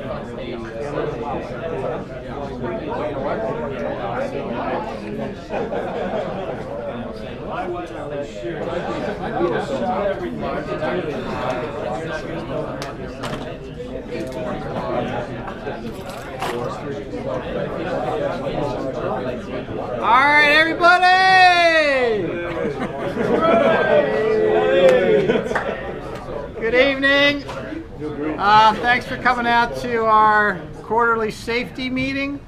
All right, everybody! Good evening. Thanks for coming out to our quarterly safety meeting.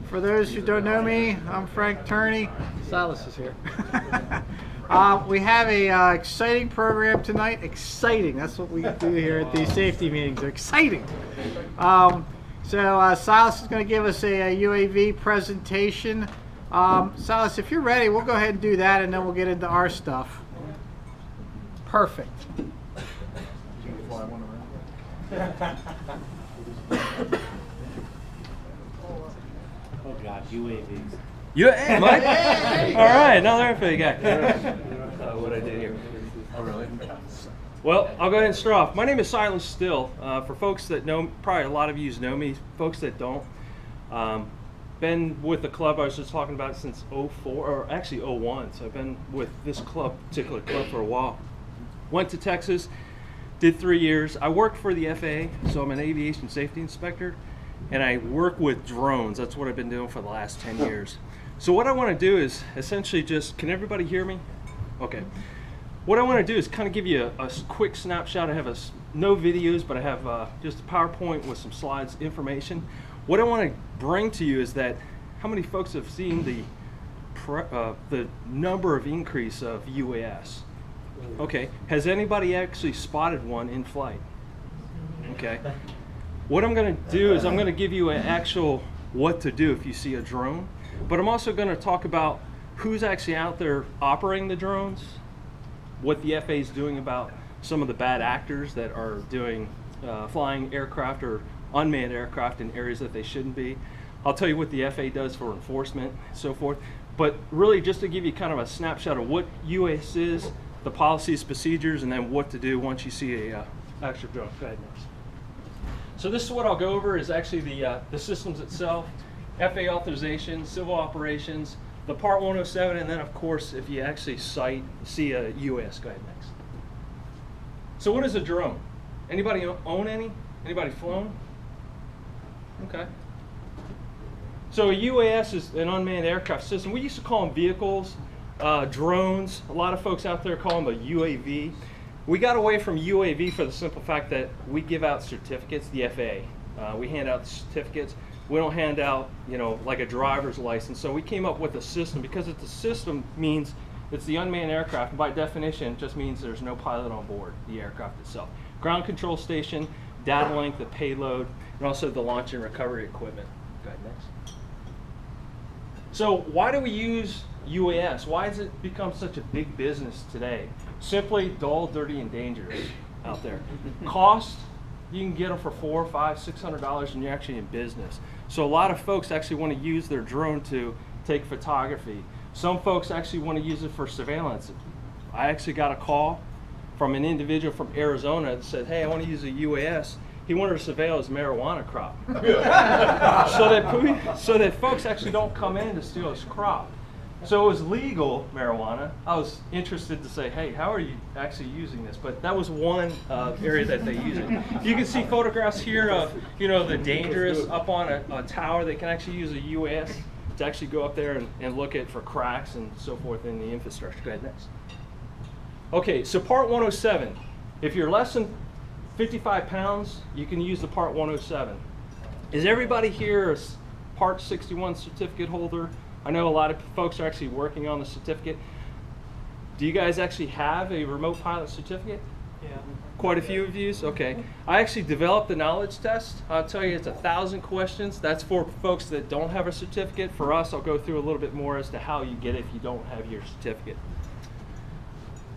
For those who don't know me, I'm Frank Turney. Silas is here. We have a exciting program tonight. Exciting. That's what we do here at these safety meetings. They're exciting. So Silas is going to give us a UAV presentation. Silas, if you're ready, we'll go ahead and do that, and then we'll get into our stuff. Perfect. Oh God, UAVs. Hey, Mike. Hey. All right, another FA guy. What I did here. Oh, really? Well, I'll go ahead and start off. My name is Silas Still. For folks that know, probably a lot of you know me. Folks that don't, been with the club I was just talking about since '04, or actually '01. So I've been with this particular club for a while. Went to Texas, did 3 years. I worked for the FAA, so I'm an aviation safety inspector, and I work with drones. That's what I've been doing for the last 10 years. So what I want to do is essentially just, can everybody hear me? Okay. What I want to do is kind of give you a quick snapshot. I have no videos, but I have just a PowerPoint with some slides, information. What I want to bring to you is that how many folks have seen the number of increase of UAS? Okay. Has anybody actually spotted one in flight? Okay. What I'm going to do is I'm going to give you an actual what to do if you see a drone, but I'm also going to talk about who's actually out there operating the drones, what the FAA is doing about some of the bad actors that are doing flying aircraft or unmanned aircraft in areas that they shouldn't be. I'll tell you what the FAA does for enforcement and so forth, but really just to give you kind of a snapshot of what UAS is, the policies, procedures, and then what to do once you see a actual drone. Go ahead, next. So this is what I'll go over is actually the systems itself, FAA authorization, civil operations, the Part 107, and then of course if you actually see a UAS. Go ahead, next. So what is a drone? Anybody own any? Anybody flown? Okay. So a UAS is an unmanned aircraft system. We used to call them vehicles, drones. A lot of folks out there call them a UAV. We got away from UAV for the simple fact that we give out certificates, the FAA. We hand out certificates. We don't hand out, like a driver's license. So we came up with a system because it's a system means it's the unmanned aircraft. And by definition, it just means there's no pilot on board the aircraft itself. Ground control station, data link, the payload, and also the launch and recovery equipment. Go ahead, next. So why do we use UAS? Why has it become such a big business today? Simply dull, dirty, and dangerous out there. Cost, you can get them for $400, $500, $600 and you're actually in business. So a lot of folks actually want to use their drone to take photography. Some folks actually want to use it for surveillance. I actually got a call from an individual from Arizona that said, hey, I want to use a UAS. He wanted to surveil his marijuana crop. so that folks actually don't come in to steal his crop. So it was legal marijuana. I was interested to say, hey, how are you actually using this? But that was one area that they use it. You can see photographs here of, the dangerous up on a tower. They can actually use a UAS to actually go up there and look at for cracks and so forth in the infrastructure. Go ahead, next. Okay, so Part 107. If you're less than 55 pounds, you can use the Part 107. Is everybody here a Part 61 certificate holder? I know a lot of folks are actually working on the certificate. Do you guys actually have a remote pilot certificate? Yeah. Quite a few of you? Okay. I actually developed the knowledge test. I'll tell you it's 1,000 questions. That's for folks that don't have a certificate. For us, I'll go through a little bit more as to how you get it if you don't have your certificate.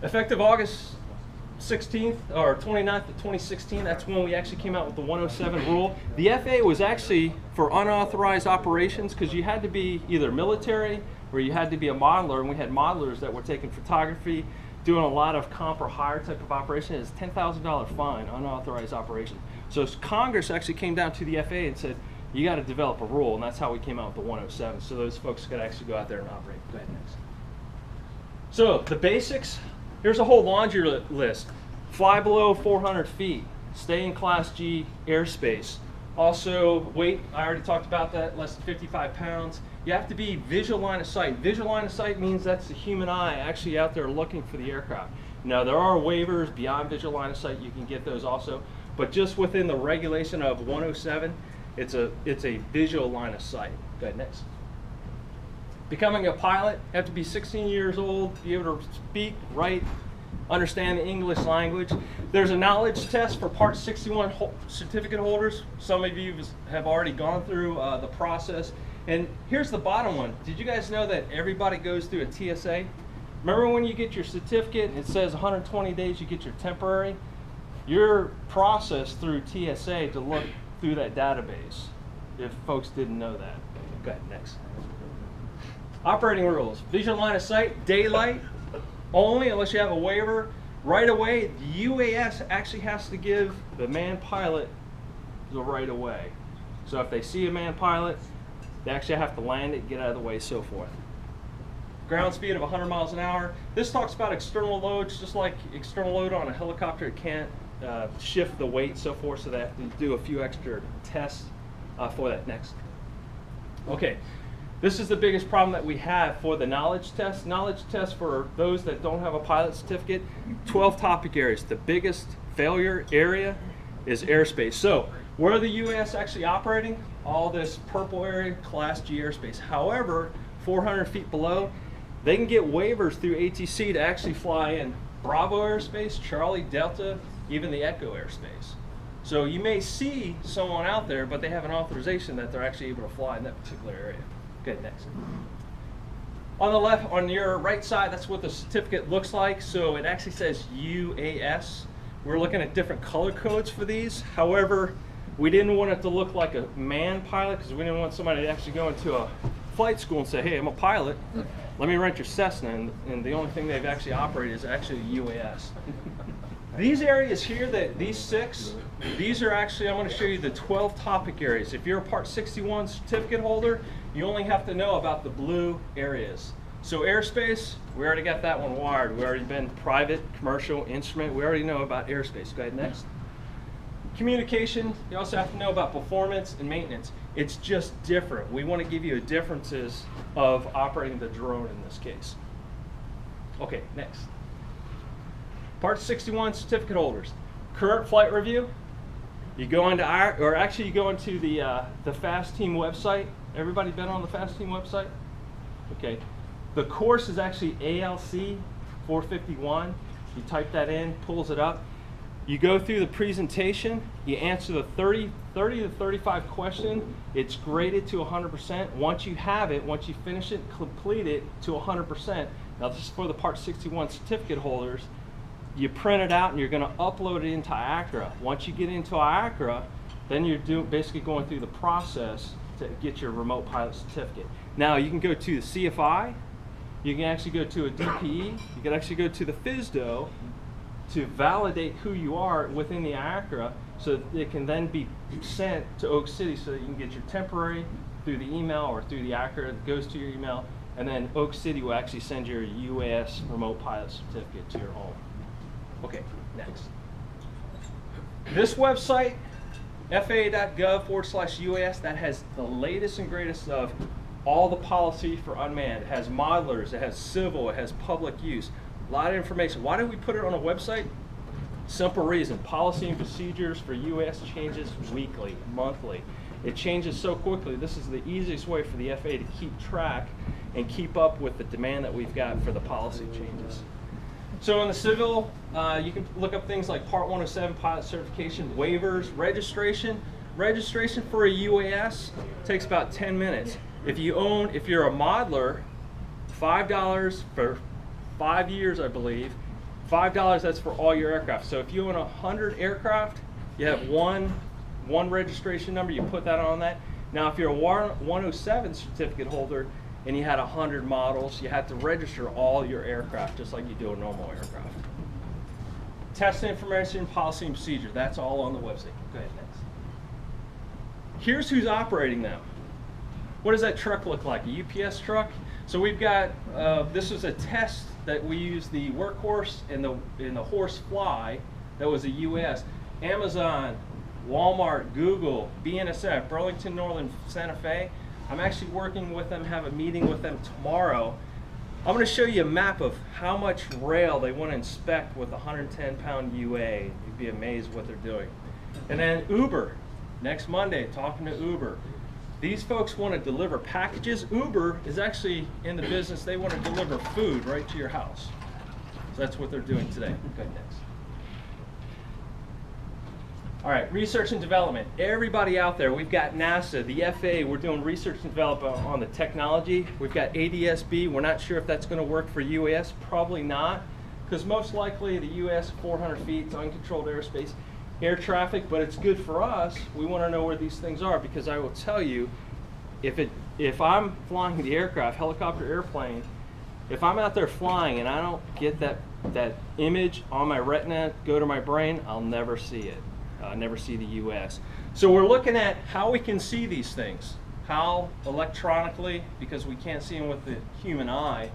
Effective August 16th or 29th of 2016, that's when we actually came out with the 107 rule. The FAA was actually for unauthorized operations because you had to be either military or you had to be a modeler, and we had modelers that were taking photography, doing a lot of comp or hire type of operation. It's $10,000 fine, unauthorized operation. So Congress actually came down to the FAA and said, you got to develop a rule, and that's how we came out with the 107, so those folks could actually go out there and operate. Go ahead, next. So the basics, here's a whole laundry list. Fly below 400 feet, stay in Class G airspace. Also, weight, I already talked about that, less than 55 pounds. You have to be visual line of sight. Visual line of sight means that's the human eye actually out there looking for the aircraft. Now, there are waivers beyond visual line of sight. You can get those also. But just within the regulation of 107, it's a visual line of sight. Go ahead, next. Becoming a pilot, have to be 16 years old, be able to speak, write, understand the English language. There's a knowledge test for Part 61 certificate holders. Some of you have already gone through the process. And here's the bottom one. Did you guys know that everybody goes through a TSA? Remember when you get your certificate, it says 120 days you get your temporary? You're processed through TSA to look through that database, if folks didn't know that. Go ahead, next. Operating rules. Visual line of sight, daylight, only unless you have a waiver. Right away, the UAS actually has to give the manned pilot the right of way. So if they see a manned pilot, they actually have to land it, get out of the way, so forth. Ground speed of 100 miles an hour. This talks about external loads, just like external load on a helicopter. It can't shift the weight, so forth, so they have to do a few extra tests for that. Next. Okay, this is the biggest problem that we have for the knowledge test. Knowledge test for those that don't have a pilot certificate, 12 topic areas. The biggest failure area is airspace. So where are the UAS actually operating? All this purple area, Class G airspace. However, 400 feet below, they can get waivers through ATC to actually fly in Bravo airspace, Charlie, Delta, even the Echo airspace. So you may see someone out there, but they have an authorization that they're actually able to fly in that particular area. Okay, next. On the left, on your right side, that's what the certificate looks like. So it actually says UAS. We're looking at different color codes for these. However, we didn't want it to look like a manned pilot because we didn't want somebody to actually go into a flight school and say, hey, I'm a pilot, let me rent your Cessna, and the only thing they've actually operated is actually a UAS. These areas here, these 6, these are actually, I'm going to show you the 12 topic areas. If you're a Part 61 certificate holder, you only have to know about the blue areas. So airspace, we already got that one wired. We already been private, commercial, instrument, we already know about airspace. Go ahead, next. Communication, you also have to know about performance and maintenance. It's just different. We want to give you the differences of operating the drone in this case. Okay, next. Part 61 certificate holders. Current flight review. You go into you go into the FAST Team website. Everybody been on the FAST Team website? Okay. The course is actually ALC 451. You type that in, pulls it up. You go through the presentation, you answer the 30 to 35 question, it's graded to 100%. Once you have it, once you finish it, complete it to 100%. Now this is for the Part 61 certificate holders. You print it out and you're gonna upload it into IACRA. Once you get into IACRA, then you're basically going through the process to get your remote pilot certificate. Now you can go to the CFI, you can actually go to a DPE, you can actually go to the FSDO, to validate who you are within the IACRA so that it can then be sent to Oak City so that you can get your temporary through the email or through the IACRA that goes to your email, and then Oak City will actually send your UAS remote pilot certificate to your home. Okay, next. This website, faa.gov/UAS, that has the latest and greatest of all the policy for unmanned. It has modelers, it has civil, it has public use. A lot of information. Why did we put it on a website? Simple reason. Policy and procedures for UAS changes weekly, monthly. It changes so quickly. This is the easiest way for the FAA to keep track and keep up with the demand that we've got for the policy changes. So in the civil, you can look up things like Part 107 pilot certification, waivers, registration. Registration for a UAS takes about 10 minutes. If you're a modeler, $5 for 5 years, I believe. $5, that's for all your aircraft. So if you own 100 aircraft, you have one registration number, you put that on that. Now if you're a 107 certificate holder and you had 100 models, you have to register all your aircraft just like you do a normal aircraft. Test information, policy and procedure. That's all on the website. Go ahead, next. Here's who's operating them. What does that truck look like? A UPS truck? So we've got, this was a test that we used the workhorse and the horse fly that was a US. Amazon, Walmart, Google, BNSF, Burlington Northern Santa Fe. I'm actually working with them, have a meeting with them tomorrow. I'm going to show you a map of how much rail they want to inspect with a 110-pound UA. You'd be amazed what they're doing. And then Uber, next Monday, talking to Uber. These folks want to deliver packages. Uber is actually in the business, they want to deliver food right to your house. So that's what they're doing today. Go ahead, next. All right, research and development. Everybody out there, we've got NASA, the FAA, we're doing research and development on the technology. We've got ADS-B, we're not sure if that's going to work for UAS, probably not, because most likely the US 400 feet, it's uncontrolled airspace, air traffic, but it's good for us. We want to know where these things are, because I will tell you, if I'm flying the aircraft, helicopter, airplane, if I'm out there flying and I don't get that image on my retina go to my brain, I'll never see it. Never see the US. So we're looking at how we can see these things, how electronically, because we can't see them with the human eye,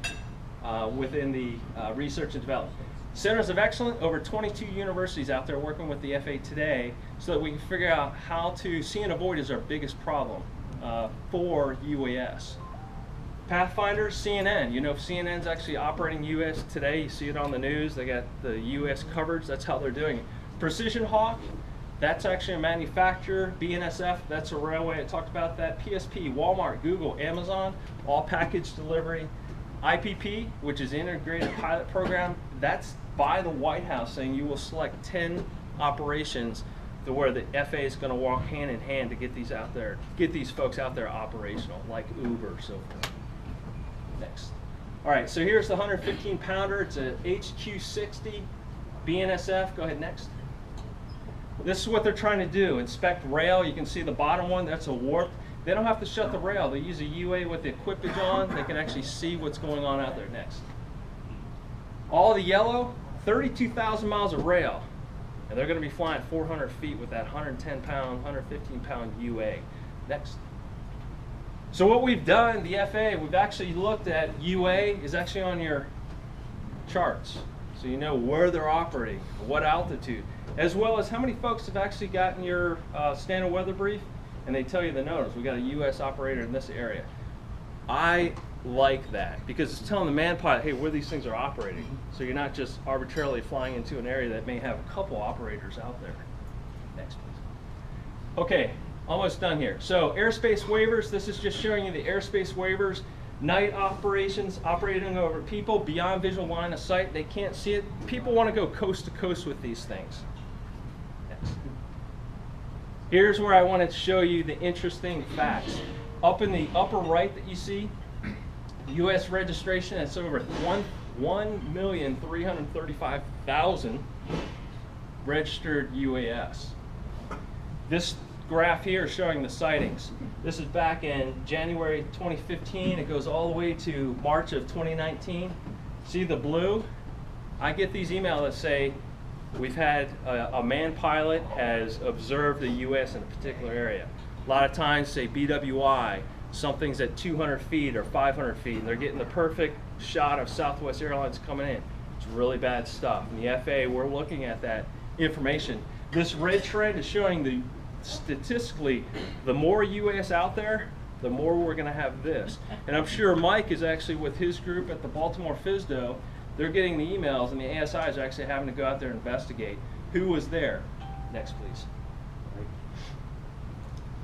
within the research and development. Centers of Excellence, over 22 universities out there working with the FAA today so that we can figure out how to see and avoid is our biggest problem for UAS. Pathfinders, CNN. You know, if CNN's actually operating US today, you see it on the news, they got the US coverage, that's how they're doing it. Precision Hawk, that's actually a manufacturer. BNSF, that's a railway, I talked about that. PSP, Walmart, Google, Amazon, all package delivery. IPP, which is Integrated Pilot Program, that's by the White House saying you will select 10 operations to where the FAA is going to walk hand in hand to get these out there, get these folks out there operational, like Uber, so forth. Next. All right, so here's the 115 pounder, it's a HQ60 BNSF, go ahead next. This is what they're trying to do, inspect rail. You can see the bottom one, that's a warp. They don't have to shut the rail. They use a UA with the equipage on. They can actually see what's going on out there. Next. All the yellow, 32,000 miles of rail. And they're going to be flying 400 feet with that 110-pound, 115-pound UA. Next. So what we've done, the FAA, we've actually looked at UA is actually on your charts. So you know where they're operating, what altitude, as well as how many folks have actually gotten your standard weather brief, and they tell you the notice. We got a US operator in this area. I like that because it's telling the man pilot, hey, where these things are operating. So you're not just arbitrarily flying into an area that may have a couple operators out there. Next, please. Okay, almost done here. So airspace waivers, this is just showing you the airspace waivers. Night operations, operating over people beyond visual line of sight. They can't see it. People want to go coast to coast with these things. Next. Here's where I wanted to show you the interesting facts. Up in the upper right that you see, U.S. registration, that's over 1,335,000 registered UAS. This graph here is showing the sightings. This is back in January 2015. It goes all the way to March of 2019. See the blue? I get these emails that say we've had a man pilot has observed the U.S. in a particular area. A lot of times say BWI, something's at 200 feet or 500 feet, and they're getting the perfect shot of Southwest Airlines coming in. It's really bad stuff. And the FAA, we're looking at that information. This red trend is showing the statistically, the more UAS out there, the more we're going to have this. And I'm sure Mike is actually with his group at the Baltimore FSDO. They're getting the emails, and the ASIs are actually having to go out there and investigate who was there. Next, please.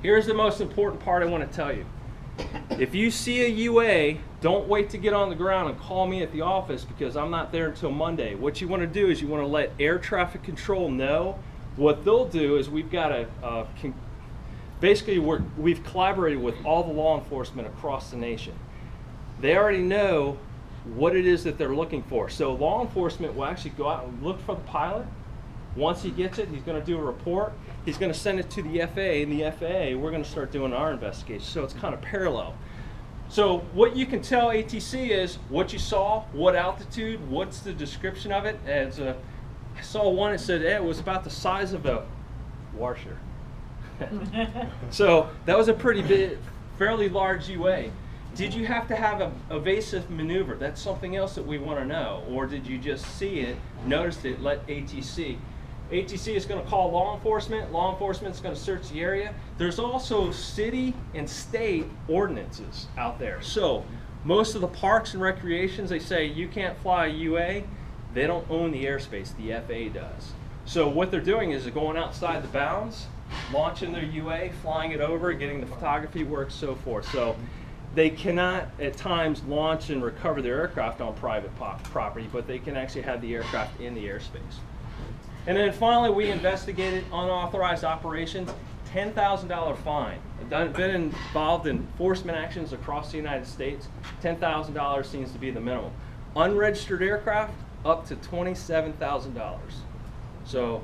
Here's the most important part I want to tell you. If you see a UA, don't wait to get on the ground and call me at the office because I'm not there until Monday. What you want to do is you want to let air traffic control know. What they'll do is we've got basically we've collaborated with all the law enforcement across the nation. They already know what it is that they're looking for. So law enforcement will actually go out and look for the pilot. Once he gets it, he's going to do a report. He's going to send it to the FAA, and the FAA, we're going to start doing our investigation. So it's kind of parallel. So what you can tell ATC is what you saw, what altitude, what's the description of it. As I saw one that said it was about the size of a washer. So that was a pretty big, fairly large UA. Did you have to have a evasive maneuver? That's something else that we want to know. Or did you just see it, noticed it, let ATC? ATC is going to call law enforcement. Law enforcement is going to search the area. There's also city and state ordinances out there. So most of the parks and recreations, they say you can't fly a UA. They don't own the airspace. The FAA does. So what they're doing is they're going outside the bounds, launching their UA, flying it over, getting the photography work, so forth. So they cannot at times launch and recover their aircraft on private property, but they can actually have the aircraft in the airspace. And then finally, we investigated unauthorized operations, $10,000 fine. I've been involved in enforcement actions across the United States. $10,000 seems to be the minimum. Unregistered aircraft, up to $27,000. So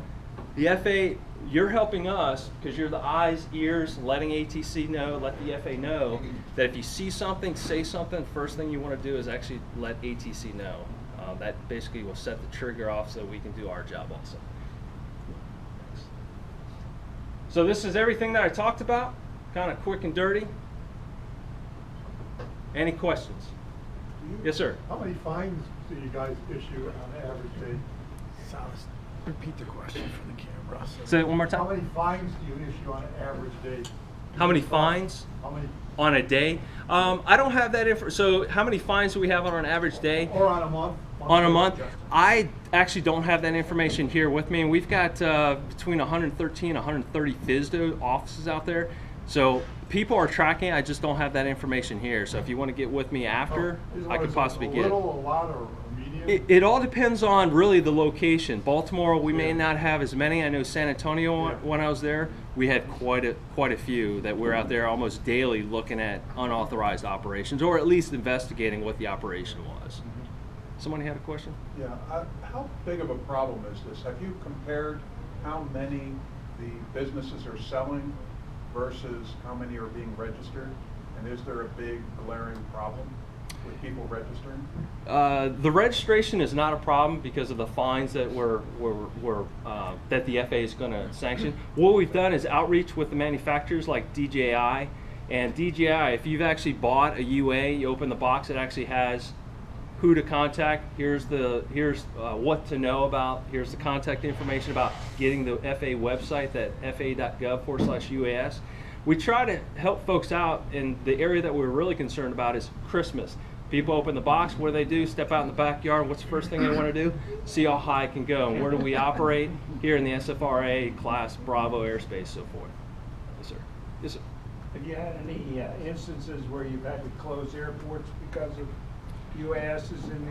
the FAA, you're helping us because you're the eyes, ears, letting ATC know, let the FAA know that if you see something, say something, first thing you want to do is actually let ATC know. That basically will set the trigger off so we can do our job also. So this is everything that I talked about, kind of quick and dirty. Any questions? Yes, sir. How many fines do you guys issue on an average day? Silas, repeat the question for the camera. Say it one more How time. many fines do you issue on an average day? How many fines How many, on a day? I don't have that info. So how many fines do we have on an average day? or on a month? On a month? I actually don't have that information here with me. And we've got between 113 and 130 FSDO offices out there. So people are tracking. I just don't have that information here. So if you want to get with me after, I could possibly get it. A little, a lot, or a medium? It all depends on really the location. Baltimore, we may not have as many. I know San Antonio, when I was there, we had quite a few that we're out there almost daily looking at unauthorized operations, or at least investigating what the operation was. Somebody had a question? Yeah, how big of a problem is this? Have you compared how many the businesses are selling versus how many are being registered? And is there a big glaring problem with people registering? The registration is not a problem because of the fines that that the FAA is going to sanction. What we've done is outreach with the manufacturers like DJI. And DJI, if you've actually bought a UA, you open the box, it actually has who to contact. Here's what to know about. Here's the contact information about getting the FAA website, that faa.gov/UAS. We try to help folks out, and the area that we're really concerned about is Christmas. People open the box, what do? Step out in the backyard. What's the first thing they want to do? See how high it can go. And where do we operate? Here in the SFRA Class Bravo airspace, so forth. Yes, sir. Yes, sir. Have you had any instances where you've had to close airports because of UASs in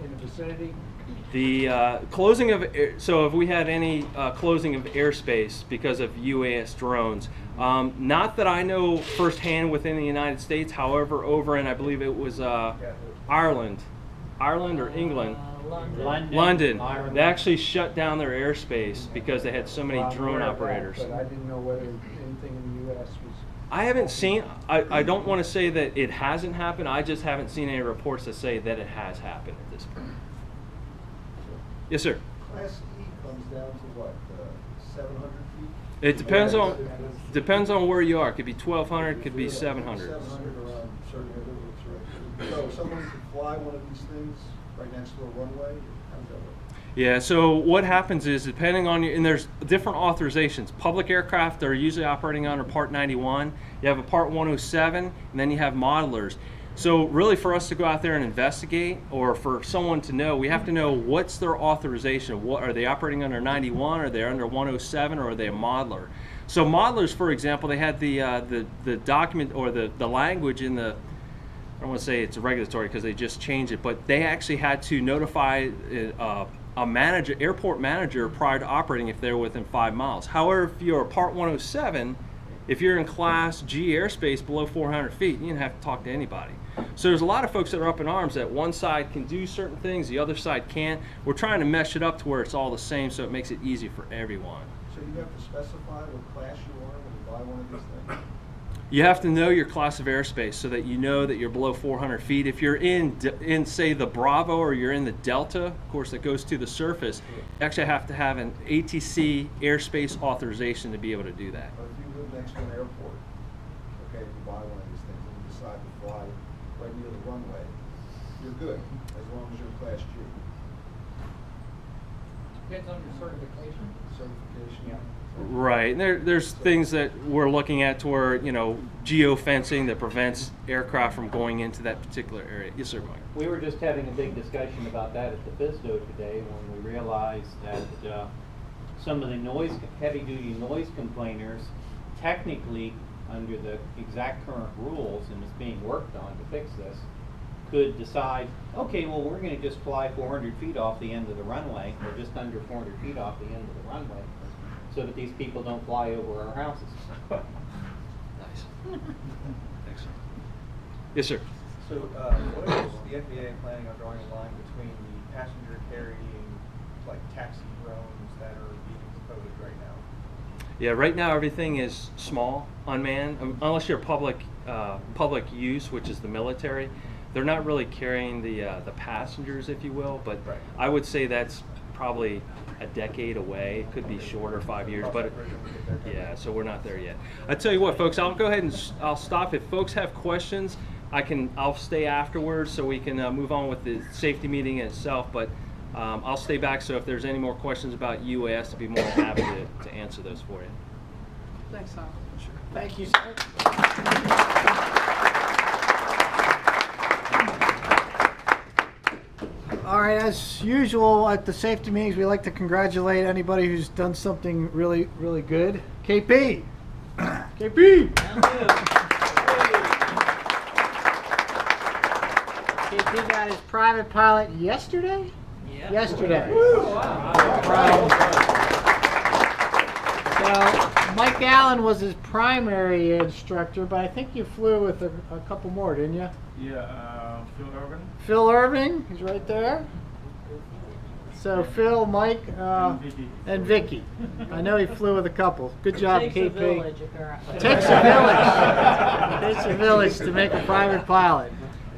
the vicinity? The closing of so if we had any closing of airspace because of UAS drones, not that I know firsthand within the United States. However, over in I believe it was Ireland or England, London, they actually shut down their airspace because they had so many drone operators. But I didn't know whether anything in the U.S. was. I haven't seen, I don't want to say that it hasn't happened, I just haven't seen any reports that say that it has happened at this point. Yes, sir. Class E comes down to what, 700 feet? It depends on where you are. It could be 1,200, it could be 700. 700 around certain areas, right? So someone could fly one of these things right next to a runway? How does that work? Yeah, so what happens is depending on and there's different authorizations. Public aircraft are usually operating under Part 91. You have a Part 107, and then you have modelers. So really for us to go out there and investigate, or for someone to know, we have to know what's their authorization. What are they operating under 91, are they under 107, or are they a modeler? So modelers, for example, they had the document or the language in the, I don't want to say it's regulatory because they just changed it, but they actually had to notify a manager, airport manager, prior to operating if they're within 5 miles. However, if you're a Part 107, if you're in Class G airspace below 400 feet, you don't have to talk to anybody. So there's a lot of folks that are up in arms that one side can do certain things, the other side can't. We're trying to mesh it up to where it's all the same so it makes it easy for everyone. So you have to specify what class you are when you buy one of these things? You have to know your class of airspace so that you know that you're below 400 feet. If you're in say the Bravo or you're in the Delta, of course that goes to the surface, you actually have to have an ATC airspace authorization to be able to do that. But if you live next to an airport, okay, you buy one of these things and you decide to fly right near the runway, you're good, as long as you're in Class G. Depends on your certification. Certification. Yeah. Right, and there's things that we're looking at to where, geofencing that prevents aircraft from going into that particular area. Yes, sir, Mike. We were just having a big discussion about that at the FISDO today when we realized that some of the heavy-duty noise complainers, technically, under the exact current rules, and it's being worked on to fix this, could decide, okay, well, we're going to just fly 400 feet off the end of the runway, or just under 400 feet off the end of the runway, so that these people don't fly over our houses. Nice. Excellent. Yes, sir. So, what is the FAA planning on drawing a line between the passenger carrying, like taxi drones that are being proposed right now? Yeah, right now everything is small, unmanned, unless you're public use, which is the military. They're not really carrying the passengers, if you will, but Right. I would say that's probably a decade away. It could be shorter, 5 years, but yeah, so we're not there yet. I tell you what, folks, I'll go ahead and I'll stop. If folks have questions, I'll stay afterwards so we can move on with the safety meeting itself. But I'll stay back, so if there's any more questions about UAS, I'd be more than happy to answer those for you. Thanks, Tom. Sure. Thank you, sir. All right, as usual at the safety meetings, we like to congratulate anybody who's done something really, really good. KP! KP! KP got his private pilot yesterday? Yeah. Yesterday. So Mike Allen was his primary instructor, but I think you flew with a couple more, didn't you? Yeah, Phil Irvin. Phil Irving, he's right there. So Phil, Mike, and Vicky. I know he flew with a couple. Good job, KP. Takes a village. Takes a village to make a private pilot.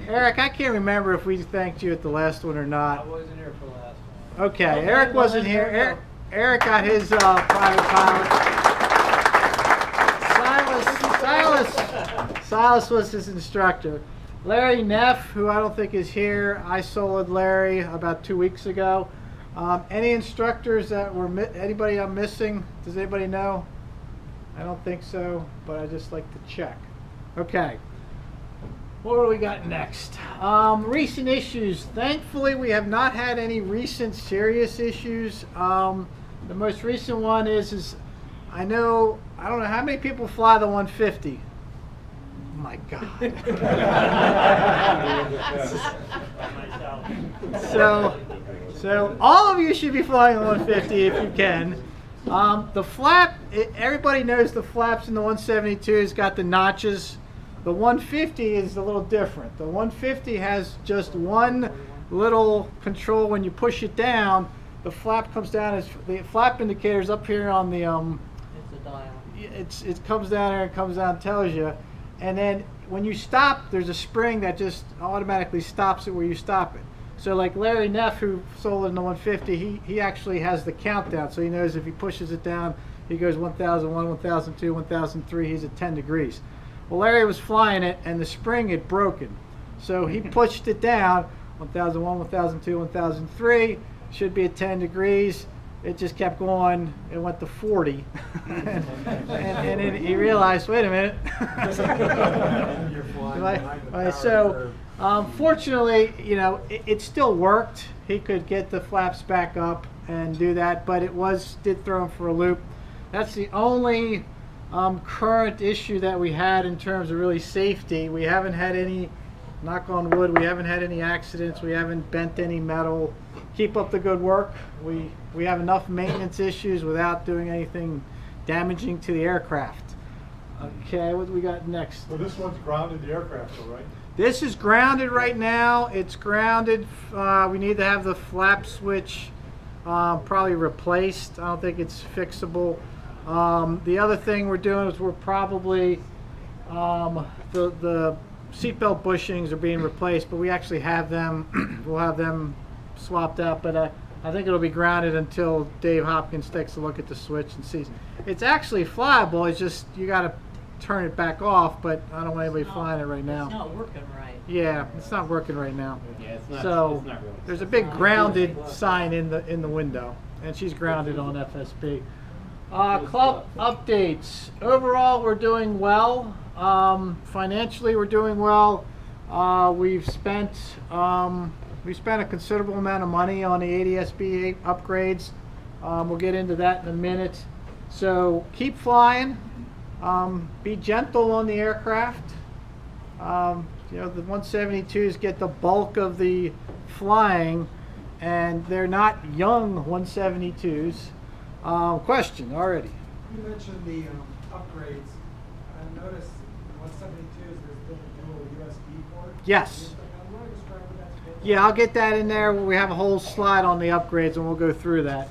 Eric, I can't remember if we thanked you at the last one or not. I wasn't here for the last one. Okay, Eric wasn't here. Eric got his private pilot. Silas was his instructor. Larry Neff, who I don't think is here, I soloed Larry about 2 weeks ago. Any instructors that were, anybody I'm missing? Does anybody know? I don't think so, but I just like to check. Okay. What do we got next? Recent issues. Thankfully, we have not had any recent serious issues. The most recent one is I don't know how many people fly the 150. Oh my God. So all of you should be flying the 150 if you can. The flap, everybody knows the flaps in the 172 has got the notches. The 150 is a little different. The 150 has just one little control. When you push it down, the flap comes down. The flap indicator's up here on the It's a dial. it comes down there and comes down and tells you. And then when you stop, there's a spring that just automatically stops it where you stop it. So like Larry Neff, who sold in the 150, he actually has the countdown. So he knows if he pushes it down, he goes 1001, 1002, 1003, he's at 10 degrees. Well, Larry was flying it and the spring had broken. So he pushed it down, 1001, 1002, 1003, should be at 10 degrees. It just kept going. It went to 40, and then he realized, wait a minute. So, fortunately, it still worked. He could get the flaps back up and do that, but it did throw him for a loop. That's the only current issue that we had in terms of really safety. We haven't had any, knock on wood, we haven't had any accidents. We haven't bent any metal. Keep up the good work. We have enough maintenance issues without doing anything damaging to the aircraft. Okay, what do we got next? So this one's grounded the aircraft, though, right? This is grounded right now. It's grounded. We need to have the flap switch probably replaced. I don't think it's fixable. The other thing we're doing is we're probably The seatbelt bushings are being replaced, but we actually have them. We'll have them swapped out, but I think it'll be grounded until Dave Hopkins takes a look at the switch and sees. It's actually flyable. It's just you got to turn it back off, but I don't want anybody flying it right now. It's not working right. Yeah, it's not working right now. Yeah, it's not. So it's not really. there's a big grounded sign in the window, and she's grounded on FSP. Club updates. Overall, we're doing well. Financially, we're doing well. We've spent a considerable amount of money on the ADSB upgrades. We'll get into that in a minute. So keep flying. Be gentle on the aircraft. You know, the 172s get the bulk of the flying, and they're not young 172s. Question already. You mentioned the upgrades. I noticed in 172s there's been a dual USB port. Yes. I'm going to describe what that's for. Yeah, I'll get that in there. We have a whole slide on the upgrades, and we'll go through that.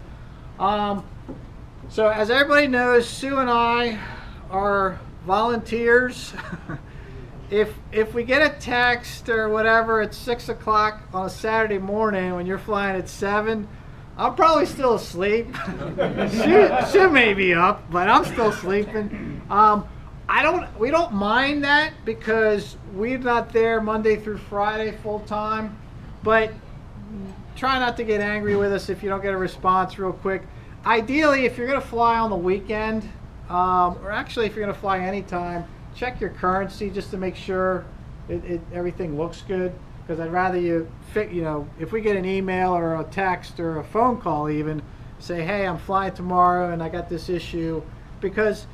So as everybody knows, Sue and I are volunteers. If we get a text or whatever at 6 o'clock on a Saturday morning when you're flying at 7, I'm probably still asleep. Sue may be up, but I'm still sleeping. We don't mind that because we're not there Monday through Friday full time. But try not to get angry with us if you don't get a response real quick. Ideally, if you're going to fly on the weekend, or actually if you're going to fly anytime, check your currency just to make sure everything looks good. Because I'd rather you if we get an email or a text or a phone call even, say, hey, I'm flying tomorrow and I got this issue, because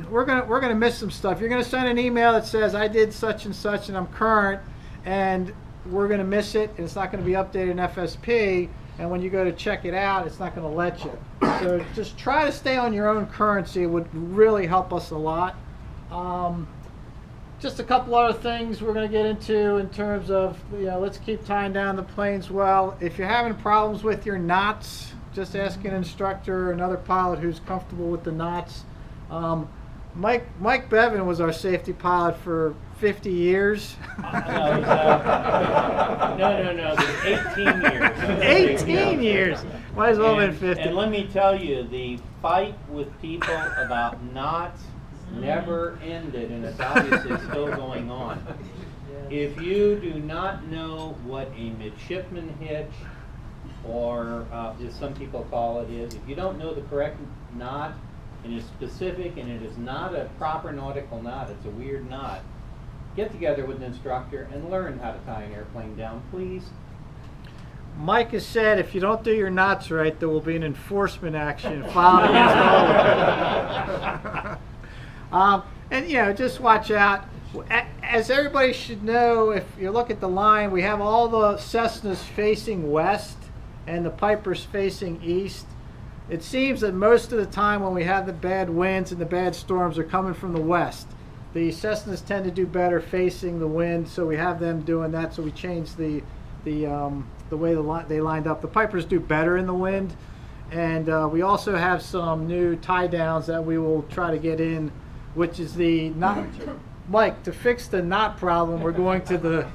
we're gonna miss some stuff. You're gonna send an email that says I did such and such and I'm current, and we're gonna miss it and it's not gonna be updated in FSP. And when you go to check it out, it's not gonna let you. So just try to stay on your own currency. It would really help us a lot. Just a couple other things we're going to get into in terms of, let's keep tying down the planes well. If you're having problems with your knots, just ask an instructor or another pilot who's comfortable with the knots. Mike Bevan was our safety pilot for 50 years. No, there's 18 years. 18 years. Might as well have been 50. And let me tell you, the fight with people about knots never ended, and it's obviously still going on. If you do not know what a midshipman hitch, or as some people call it, is, if you don't know the correct knot, and it's specific, and it is not a proper nautical knot, it's a weird knot, get together with an instructor and learn how to tie an airplane down, please. Mike has said if you don't do your knots right, there will be an enforcement action filed against all of you. And just watch out. As everybody should know, if you look at the line, we have all the Cessnas facing west and the Pipers facing east. It seems that most of the time when we have the bad winds and the bad storms are coming from the west. The Cessnas tend to do better facing the wind, so we have them doing that. So we changed the way they lined up. The Pipers do better in the wind, and we also have some new tie downs that we will try to get in, which is the knot. Mike, to fix the knot problem, we're going to the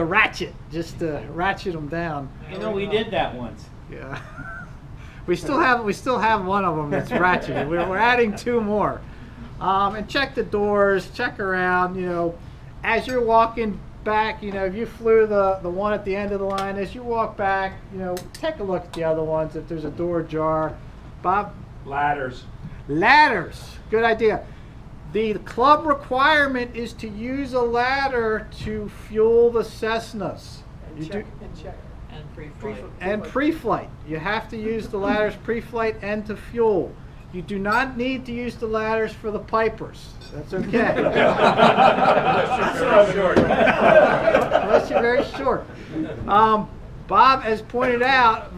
ratchet, just to ratchet them down. We did that once. Yeah. We still have one of them that's ratcheted. We're adding 2 more. And check the doors, check around. As you're walking back, if you flew the one at the end of the line, as you walk back, take a look at the other ones if there's a door ajar. Bob? Ladders. Good idea. The club requirement is to use a ladder to fuel the Cessnas. And pre-flight. You have to use the ladders pre-flight and to fuel. You do not need to use the ladders for the Pipers. That's okay. Unless you're very short. Bob has pointed out,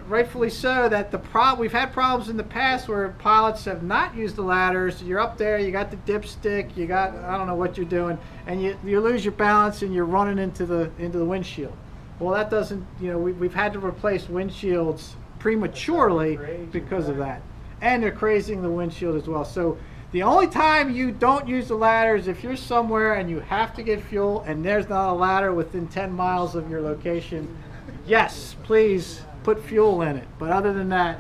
rightfully so, that we've had problems in the past where pilots have not used the ladders. You're up there, you got the dipstick, I don't know what you're doing, and you lose your balance and you're running into the windshield. Well, that doesn't, we've had to replace windshields prematurely because of that. And they're crazing the windshield as well. So The only time you don't use the ladder is if you're somewhere and you have to get fuel and there's not a ladder within 10 miles of your location. Yes, please put fuel in it. But other than that,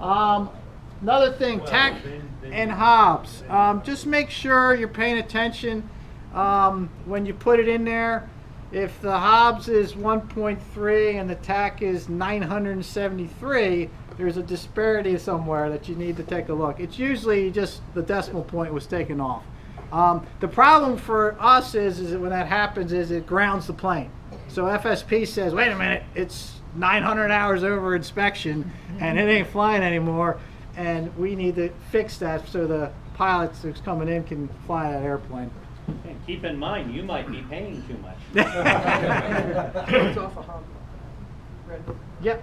another thing, tack and hobs. Just make sure you're paying attention when you put it in there. If the hobs is 1.3 and the tack is 973, there's a disparity somewhere that you need to take a look. It's usually just the decimal point was taken off. The problem for us is that when that happens is it grounds the plane. So FSP says, wait a minute, it's 900 hours over inspection and it ain't flying anymore, and we need to fix that so the pilots who's coming in can fly that airplane. And keep in mind, you might be paying too much. Yep.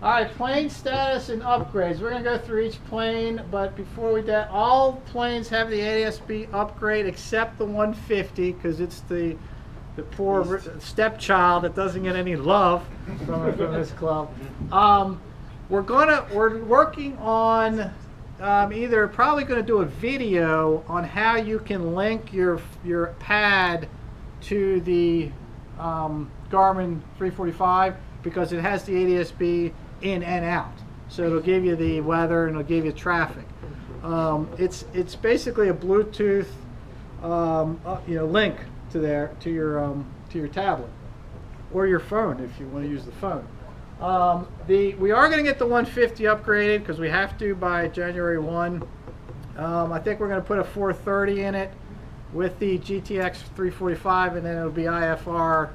All right, plane status and upgrades. We're going to go through each plane, but before we do that, all planes have the ADSB upgrade except the 150 because it's the poor stepchild that doesn't get any love from this club. We're working on either probably going to do a video on how you can link your pad to the Garmin 345 because it has the ADSB in and out. So it'll give you the weather and it'll give you traffic. It's basically a Bluetooth link to your tablet or your phone if you want to use the phone. We are going to get the 150 upgraded because we have to by January 1. I think we're going to put a 430 in it with the GTX 345, and then it'll be IFR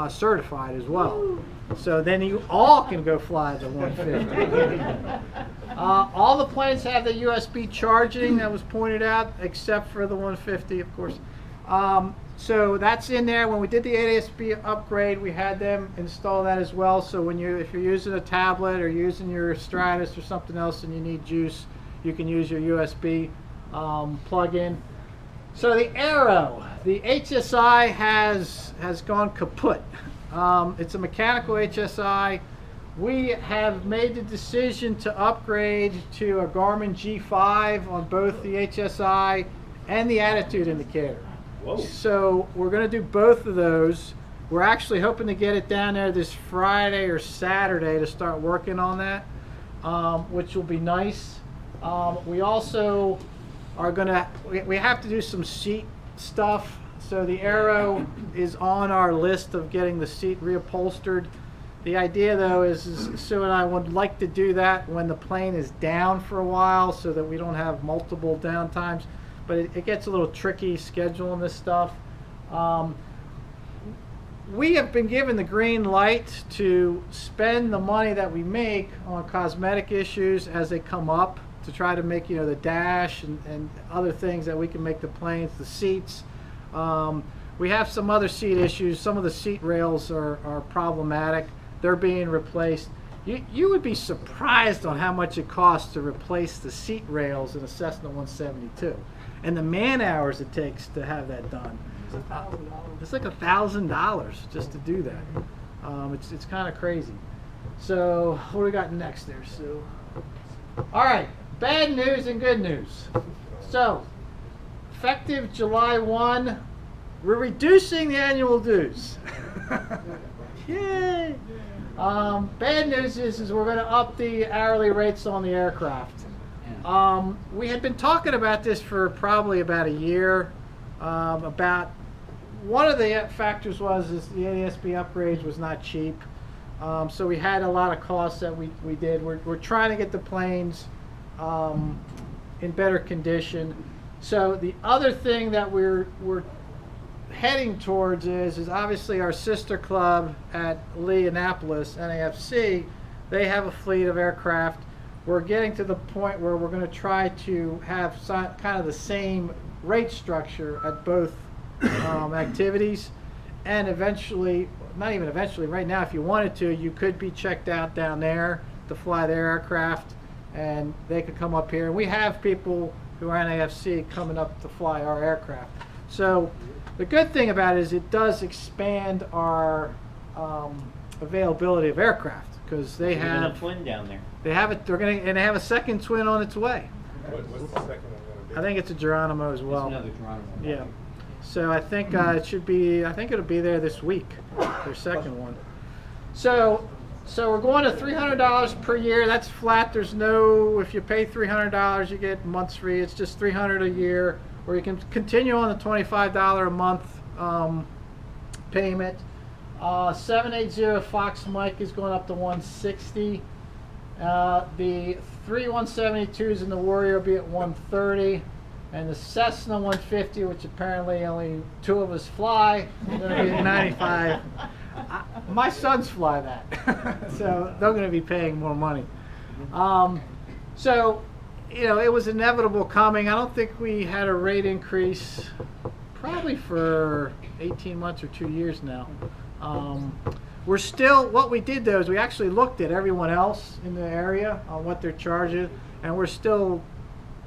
certified as well. So then you all can go fly the 150. All the planes have the USB charging that was pointed out, except for the 150, of course. So that's in there. When we did the ADSB upgrade, we had them install that as well. So if you're using a tablet or using your Stratus or something else and you need juice, you can use your USB plug-in. So the Aero, the HSI has gone kaput. It's a mechanical HSI. We have made the decision to upgrade to a Garmin G5 on both the HSI and the attitude indicator. Whoa. So we're going to do both of those. We're actually hoping to get it down there this Friday or Saturday to start working on that, which will be nice. We also are going to, we have to do some seat stuff. So the Aero is on our list of getting the seat reupholstered. The idea though is Sue and I would like to do that when the plane is down for a while so that we don't have multiple downtimes. But it gets a little tricky scheduling this stuff. We have been given the green light to spend the money that we make on cosmetic issues as they come up to try to make the dash and other things that we can make the planes, the seats. We have some other seat issues. Some of the seat rails are problematic. They're being replaced. You would be surprised on how much it costs to replace the seat rails in a Cessna 172. And the man hours it takes to have that done. It's like $1,000 just to do that. It's kind of crazy. So what do we got next there, Sue? All right, bad news and good news. So effective July 1, we're reducing the annual dues. Yay! Bad news is we're going to up the hourly rates on the aircraft. We had been talking about this for probably about a year. About one of the factors was the ADSB upgrades was not cheap. So we had a lot of costs that we did. We're trying to get the planes in better condition. So the other thing that we're heading towards is obviously our sister club at Leonapolis, NAFC. They have a fleet of aircraft. We're getting to the point where we're going to try to have kind of the same rate structure at both activities, and eventually, not even eventually, right now if you wanted to, you could be checked out down there to fly their aircraft and they could come up here. And we have people who are NAFC coming up to fly our aircraft. So the good thing about it is it does expand our availability of aircraft because they have a twin down there. They have it. They have a second twin on its way. What's the second one gonna be? I think it's a Geronimo as well. It's another Geronimo. Yeah. So I think it should be. I think it'll be there this week. Their second one. So we're going to $300 per year. That's flat. There's no. If you pay $300, you get months free. It's just $300 a year, or you can continue on the $25 a month payment. 780 Fox Mike is going up to $160. The 172s in the Warrior will be at $130. And the Cessna 150, which apparently only 2 of us fly, is going to be at $95. My sons fly that, so they're going to be paying more money. So, it was inevitable coming. I don't think we had a rate increase probably for 18 months or 2 years now. We're still, what we did though is we actually looked at everyone else in the area on what they're charging, and we're still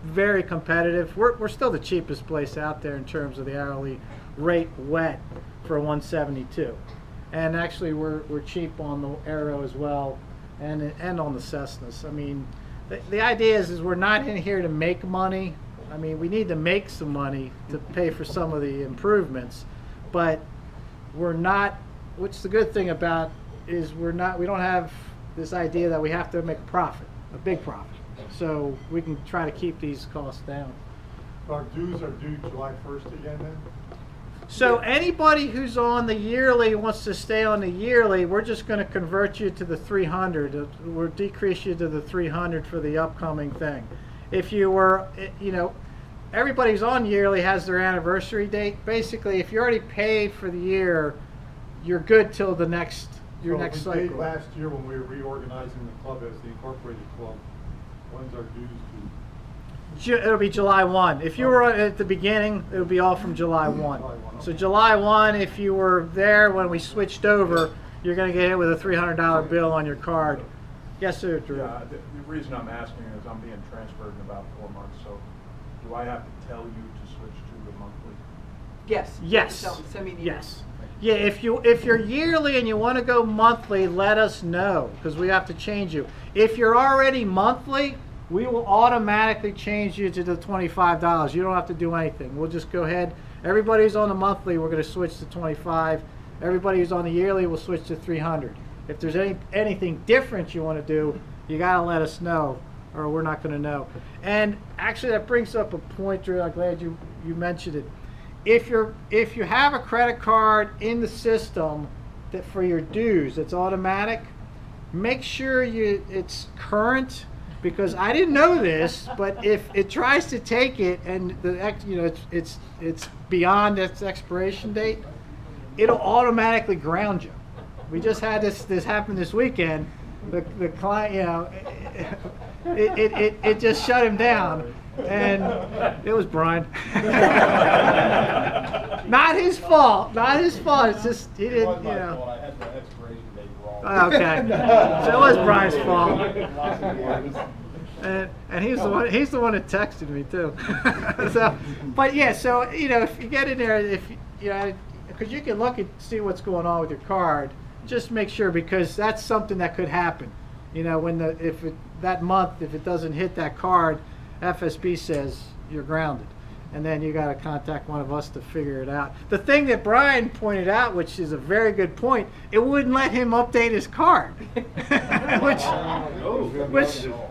very competitive. We're still the cheapest place out there in terms of the hourly rate wet for 172. And actually we're cheap on the Aero as well, and on the Cessnas. I mean, the idea is we're not in here to make money. I mean, we need to make some money to pay for some of the improvements, but we're not, which the good thing about is we don't have this idea that we have to make a profit, a big profit. So we can try to keep these costs down. Our dues are due July 1st again then? So anybody who's on the yearly wants to stay on the yearly, we're just going to convert you to the 300. We'll decrease you to the 300 for the upcoming thing. If you were, everybody's on yearly has their anniversary date. Basically, if you already paid for the year, you're good till the next next So we paid cycle. last year when we were reorganizing the club as the incorporated club. When's our dues due? It'll be July 1. If you were at the beginning, it'll be all from July 1. So July 1, if you were there when we switched over, you're going to get hit with a $300 bill on your card. Yes, sir, Drew. Yeah, the reason I'm asking is I'm being transferred in about 4 months, so do I have to tell you to switch to the monthly? Yes. Yes. Send me an email. Yes. Yeah, if you're yearly and you want to go monthly, let us know, because we have to change you. If you're already monthly, we will automatically change you to the $25. You don't have to do anything. We'll just go ahead. Everybody who's on the monthly, we're going to switch to 25. Everybody who's on the yearly will switch to 300. If there's anything different you want to do, you got to let us know, or we're not going to know. And actually, that brings up a point, Drew. I'm glad you mentioned it. If you have a credit card in the system that for your dues, it's automatic. Make sure it's current, because I didn't know this, but if it tries to take it and it's beyond its expiration date, it'll automatically ground you. We just had this happen this weekend. The client, it just shut him down. And it was Brian. Not his fault. Not his fault. It's just he didn't. It was my fault. I had the expiration date wrong. Okay. So it was Brian's fault. And he's the one that texted me too. So, but yeah. So if you get in there, because you can look and see what's going on with your card. Just make sure, because that's something that could happen. If it doesn't hit that card, FSB says you're grounded, and then you got to contact one of us to figure it out. The thing that Brian pointed out, which is a very good point, it wouldn't let him update his card, which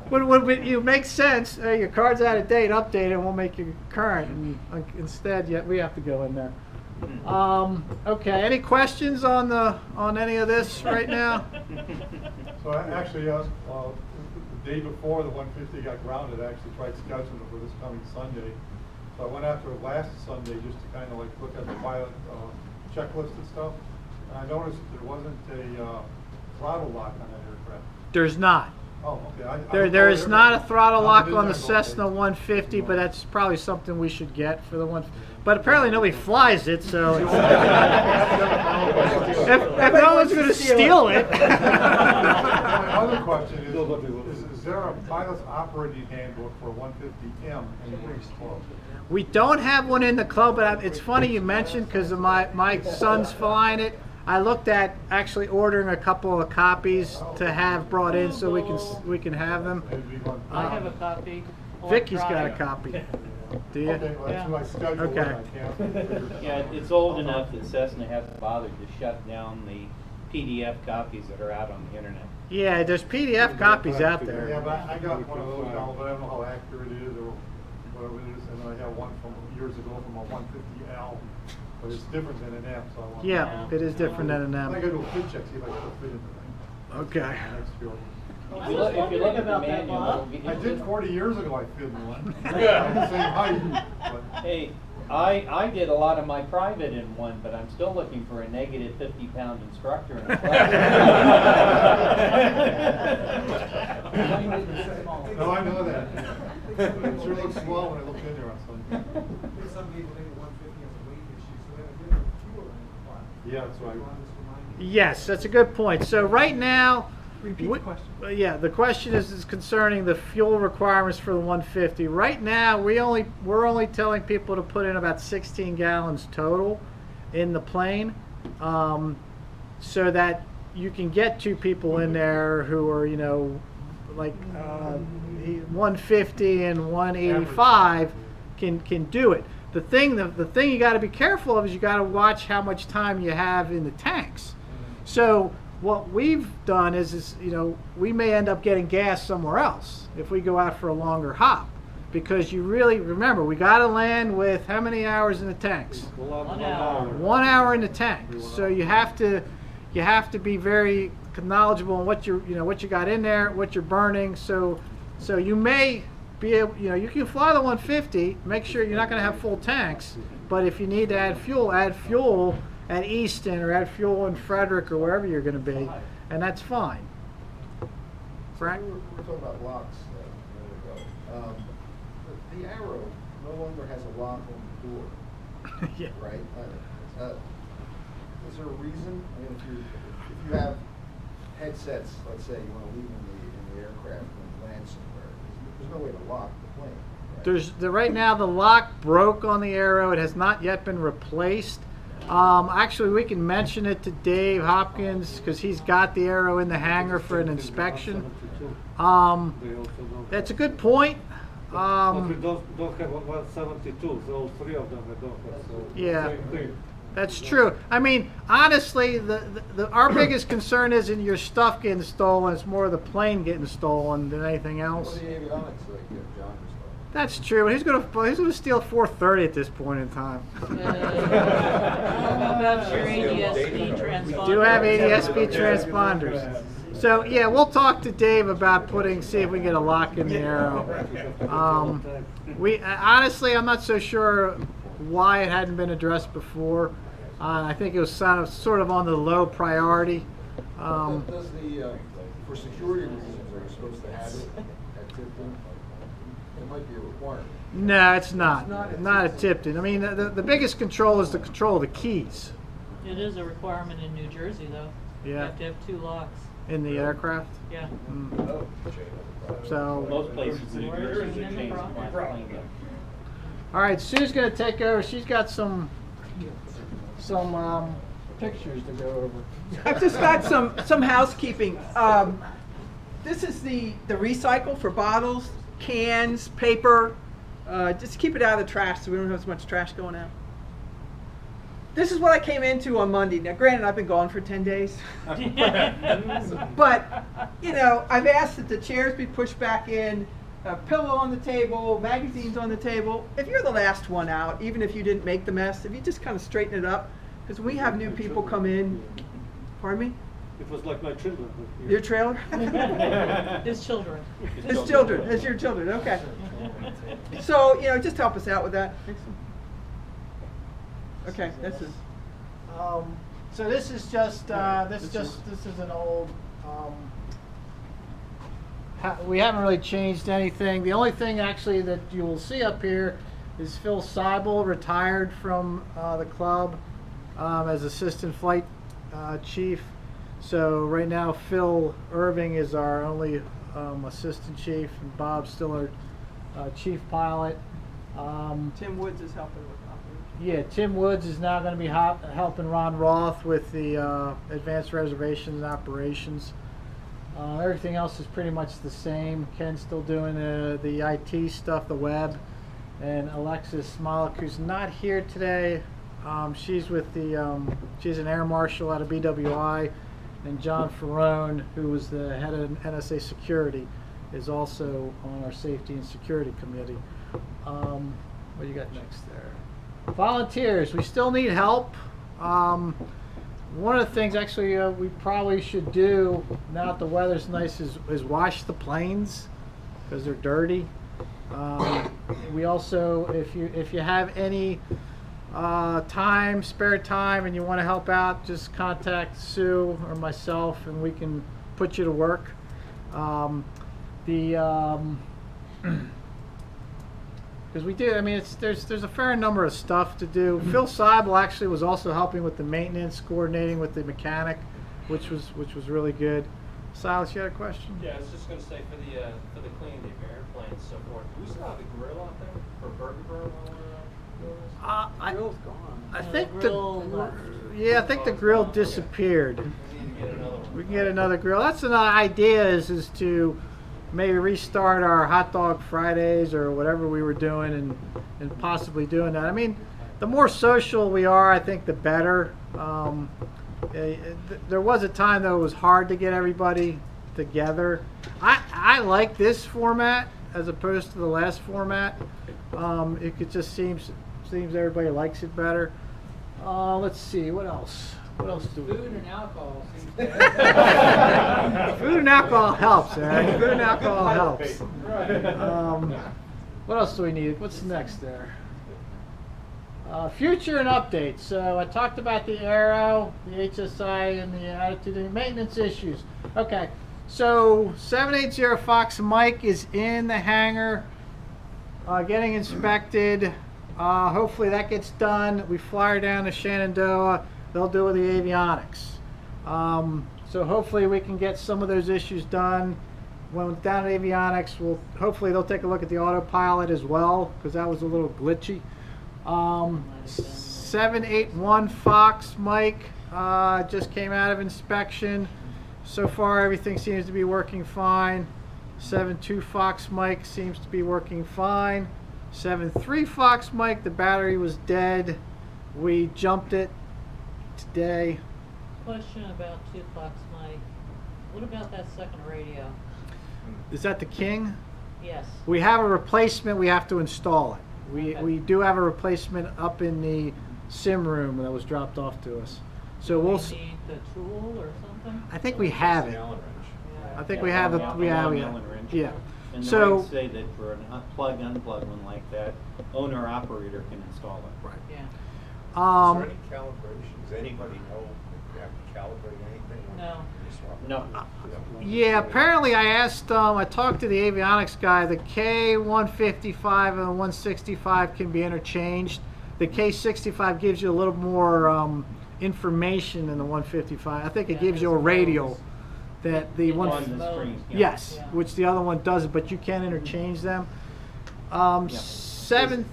would make sense. Your card's out of date, update it, and we'll make you current. And instead, we have to go in there. Okay. Any questions on any of this right now? So actually, the day before the 150 got grounded, I actually tried scheduling it for this coming Sunday. So I went after it last Sunday just to kind of look at the pilot checklist and stuff. And I noticed that there wasn't a throttle lock on that aircraft. There's not. Oh, okay. There is not a throttle lock on the Cessna 150, but that's probably something we should get for the one. But apparently nobody flies it, so if no one's going to steal it. My other question is there a pilot's operating handbook for 150M anywhere in the club? We don't have one in the club, but it's funny you mentioned, because of my son's flying it. I looked at actually ordering a couple of copies to have brought in so we can have them. I have a copy. Vicky's got a electronic. copy. Do you? Okay, well, that's my schedule. Okay. I can't. Yeah, it's old enough that Cessna hasn't bothered to shut down the PDF copies that are out on the internet. Yeah, there's PDF copies out Yeah, there. but I got one of those now, but I don't know how accurate it is or whatever it is, and I have one from years ago from a 150L, but it's different than an M, so I want. Yeah, it is different than an I gotta M. do a fit check, see if I can fit in the thing. Okay. Next year. If you look at the about that, manual, Bob. it'll I be- did 40 years ago, I fitted one. I'm the same height, but. Hey, I did a lot of my private in one, but I'm still looking for a negative 50-pound instructor in a class. No, I know that. It sure looks small when I look in there on Sunday. There's some people think 150 is a weight issue, so they have a different fuel requirement. Yeah, that's right. You want to just remind you? Yes, that's a good point. So right now, Repeat the question. Yeah, the question is concerning the fuel requirements for the 150. Right now, we're only telling people to put in about 16 gallons total in the plane, so that you can get two people in there who are, you know, like 150 and 185 can do it. The thing you got to be careful of is you got to watch how much time you have in the tanks. So what we've done is, you know, we may end up getting gas somewhere else if we go out for a longer hop, because you really remember we got to land with how many hours in the tanks? 1 hour. 1 hour in the tank. So you have to be very knowledgeable on what you got in there, what you're burning. So you may be able, you know, you can fly the 150. Make sure you're not going to have full tanks, but if you need to add fuel at Easton or add fuel in Frederick or wherever you're going to be, and that's fine. Frank? We're talking about locks a minute ago. The Arrow no longer has a lock on the door, Yeah. right? Is there a reason? I mean, if you have headsets, let's say you want to leave them in the aircraft and land somewhere, there's no way to lock the plane. Right? Right now the lock broke on the Arrow. It has not yet been replaced. Actually, we can mention it to Dave Hopkins because he's got the Arrow in the hangar for an inspection. That's a good point. But we don't have 172, so 3 of them we don't have. So Yeah. same thing. That's true. I mean, honestly, our biggest concern isn't your stuff getting stolen. It's more the plane getting stolen than anything Well, else. the avionics, like John just thought. That's true. Who's gonna steal 430 at this point in time? About your ADSB transponder. We do have ADSB transponders. So yeah, we'll talk to Dave about see if we can get a lock in the Arrow. Honestly, I'm not so sure why it hadn't been addressed before. I think it was sort of on the low priority. Does for security reasons, are you supposed to have it at Tipton? It might be a requirement. No, it's not. Not at Tipton. I mean, the biggest control is the control of the keys It is a requirement in New Jersey, though. You Yeah. have to have 2 locks. in the aircraft. Yeah. So, Most places in New Jersey are changed to all right, Sue's gonna take over. She's got some pictures to go over. I've just got some housekeeping. This is the recycle for bottles, cans, paper. Just keep it out of the trash so we don't have as much trash going out. This is what I came into on Monday. Now, granted, I've been gone for 10 days. But, you know, I've asked that the chairs be pushed back in, a pillow on the table, magazines on the table. If you're the last one out, even if you didn't make the mess, if you just kind of straighten it up, because we have new people come in. Pardon me? It was like my children. Your trailer? His children. His children. It's your children. Okay. So, you know, just help us out with that. Okay, that's it. So this is just this is an old. We haven't really changed anything. The only thing actually that you will see up here is Phil Seibel retired from the club as assistant flight chief. So right now Phil Irving is our only assistant chief, and Bob's still our chief pilot. Tim Woods is helping with operations. Yeah, Tim Woods is now going to be helping Ron Roth with the advanced reservations and operations. Everything else is pretty much the same. Ken's still doing the IT stuff, the web, and Alexis Malik, who's not here today. She's with she's an air marshal out of BWI, and John Ferrone, who was the head of NSA security, is also on our safety and security committee. What do you got next there? Volunteers, we still need help. One of the things actually we probably should do now that the weather's nice is wash the planes because they're dirty. We also, if you have any spare time, and you want to help out, just contact Sue or myself, and we can put you to work. Because we do, I mean, there's a fair number of stuff to do. Phil Seibel actually was also helping with the maintenance, coordinating with the mechanic, which was really good. Silas, you had a question? Yeah, I was just going to say for the cleaning the airplanes and so forth. Do we still have a grill out there for burger grill? Grill's gone. I think grill left. I think the grill disappeared. We can get another grill. That's another idea is to maybe restart our hot dog Fridays or whatever we were doing, and possibly doing that. I mean, the more social we are, I think the better. There was a time though it was hard to get everybody together. I like this format as opposed to the last format. It just seems everybody likes it better. Let's see, what else? What else do we? Food and alcohol seems to Food and alcohol helps, Eric. Food and alcohol helps. What else do we need? What's next there? Future and updates. So I talked about the Aero, the HSI, and the attitude and maintenance issues. Okay, so 780 Fox Mike is in the hangar, getting inspected. Hopefully that gets done. We fly her down to Shenandoah. They'll do with the avionics. So hopefully we can get some of those issues done. When we're down at avionics, hopefully they'll take a look at the autopilot as well, because that was a little glitchy. 781 Fox Mike just came out of inspection. So far everything seems to be working fine. 72 Fox Mike seems to be working fine. 73 Fox Mike, the battery was dead. We jumped it today. Question about 2 Fox Mike. What about that second radio? Is that the King? Yes. We have a replacement. We have to install it. Okay. We do have a replacement up in the sim room that was dropped off to us. So we'll. Do we need the tool or something? I think we have it. I think we have the. We have it. Yeah. And the So. regs say that for an unplug one like that, owner operator can install it. Right. Yeah. Is there any calibration? Does anybody know if you have to calibrate anything? No. No. Yeah, apparently I asked, I talked to the avionics guy, the K155 and the 165 can be interchanged. The K65 gives you a little more information than the 155. I think it gives you a radial that the one, On the screen. Yeah. yes, Yeah. which the other one doesn't, but you can interchange them. Yeah. Seventh,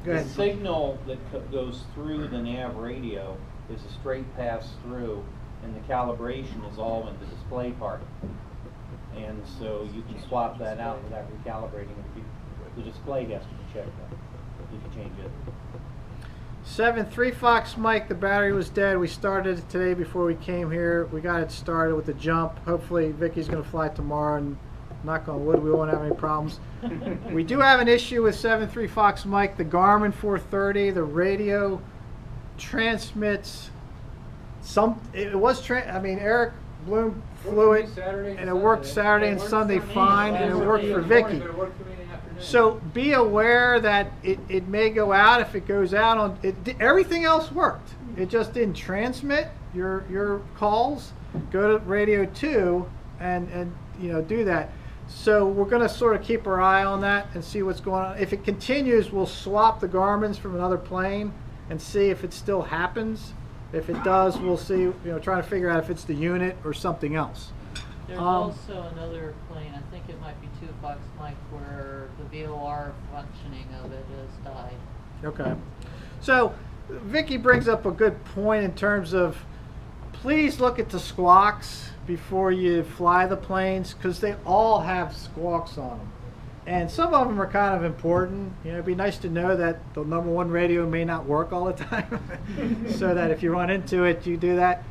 go The ahead. signal that goes through the nav radio is a straight pass through, and the calibration is all in the display part. And so you can swap that out without recalibrating it. The display has to be checked out. You can change it. 7.3 Fox Mike, the battery was dead. We started it today before we came here. We got it started with the jump. Hopefully Vicky's going to fly tomorrow, and knock on wood, we won't have any problems. We do have an issue with 7.3 Fox Mike. The Garmin 430, the radio transmits Eric Bloom flew it, and it worked Saturday and Sunday fine, and it worked for Vicky. So be aware that it may go out. If it goes out on it, everything else worked. It just didn't transmit your calls. Go to radio 2 and do that. So we're going to sort of keep our eye on that and see what's going on. If it continues, we'll swap the Garmin's from another plane and see if it still happens. If it does, we'll see. Trying to figure out if it's the unit or something else. There's also another plane, I think it might be 2 Fox Mike, where the VOR functioning of it has died. Okay. So Vicky brings up a good point in terms of please look at the squawks. before you fly the planes, because they all have squawks on them. And some of them are kind of important. You know, it'd be nice to know that the number one radio may not work all the time, so that if you run into it, you do that.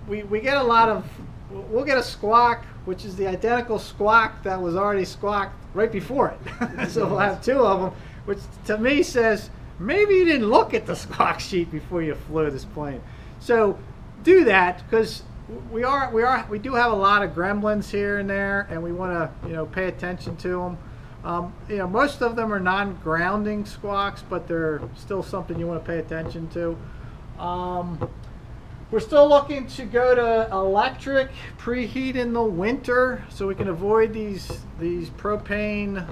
We get a lot of, we'll get a squawk, which is the identical squawk that was already squawked right before it. So we'll have two of them, which to me says, maybe you didn't look at the squawk sheet before you flew this plane. So do that, because we do have a lot of gremlins here and there, and we want to, you know, pay attention to them. You know, most of them are non-grounding squawks, but they're still something you want to pay attention to. We're still looking to go to electric preheat in the winter, so we can avoid these propane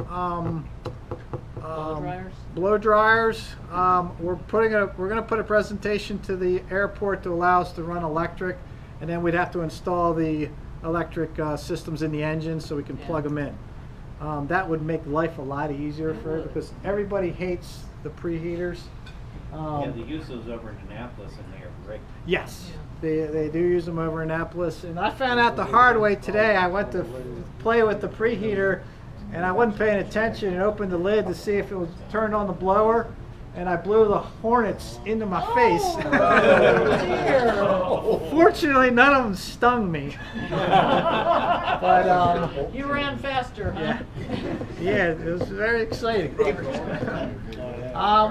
blow dryers. We're going to put a presentation to the airport to allow us to run electric, and then we'd have to install the electric systems in the engine so we can plug them in. That would make life a lot easier for it, because everybody hates the preheaters. Yeah, they use those over in Annapolis, and they are great. Yes, they do use them over in Annapolis, and I found out the hard way today. I went to play with the preheater, and I wasn't paying attention, and opened the lid to see if it was turned on the blower, and I blew the hornets into my face. Fortunately, none of them stung me. But you ran faster, huh? yeah, it was very exciting. We're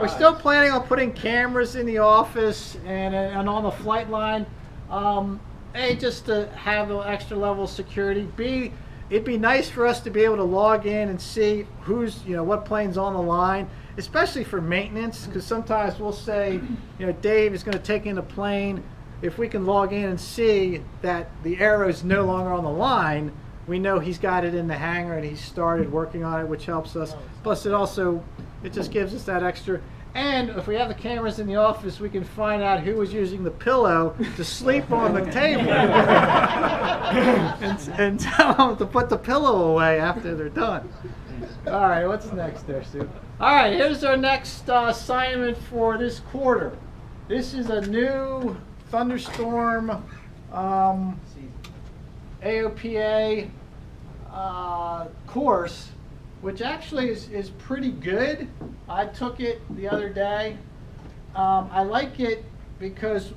still planning on putting cameras in the office and on the flight line. A, just to have an extra level of security. B, it'd be nice for us to be able to log in and see who's, you know, what plane's on the line, especially for maintenance, because sometimes we'll say, you know, Dave is going to take in a plane. If we can log in and see that the arrow is no longer on the line, we know he's got it in the hangar and he's started working on it, which helps us. Plus, it just gives us that extra. And if we have the cameras in the office, we can find out who was using the pillow to sleep on the table and tell them to put the pillow away after they're done. All right, what's next there, Sue? All right, here's our next assignment for this quarter. This is a new thunderstorm AOPA course, which actually is pretty good. I took it the other day. I like it because,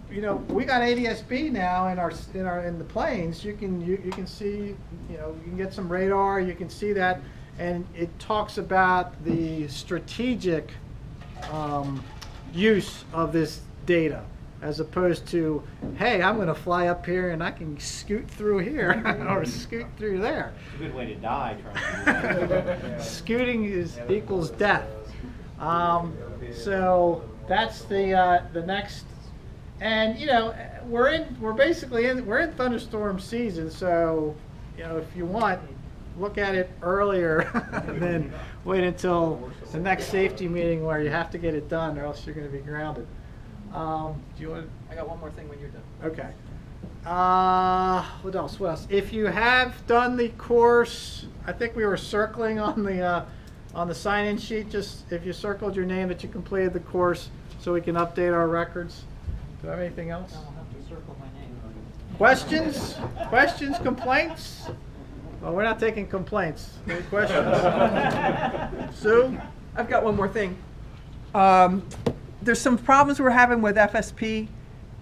you know, we got ADS-B now in the planes. You can see, you know, you can get some radar. You can see that, and it talks about the strategic use of this data, as opposed to, hey, I'm going to fly up here and I can scoot through here or scoot through there. It's a good way to die trying to do that. Scooting equals death. So that's the next, and you know, we're in thunderstorm season. So, you know, if you want, look at it earlier and then wait until the next safety meeting where you have to get it done, or else you're going to be grounded. Do you want? I got one more thing when you're done. Okay. What else? What else? If you have done the course, I think we were circling on the sign-in sheet. Just if you circled your name that you completed the course, so we can update our records. Do I have anything else? I'll have to circle my name. Questions? Questions? Complaints? Well, we're not taking complaints. Any questions? Sue? I've got one more thing. There's some problems we're having with FSP.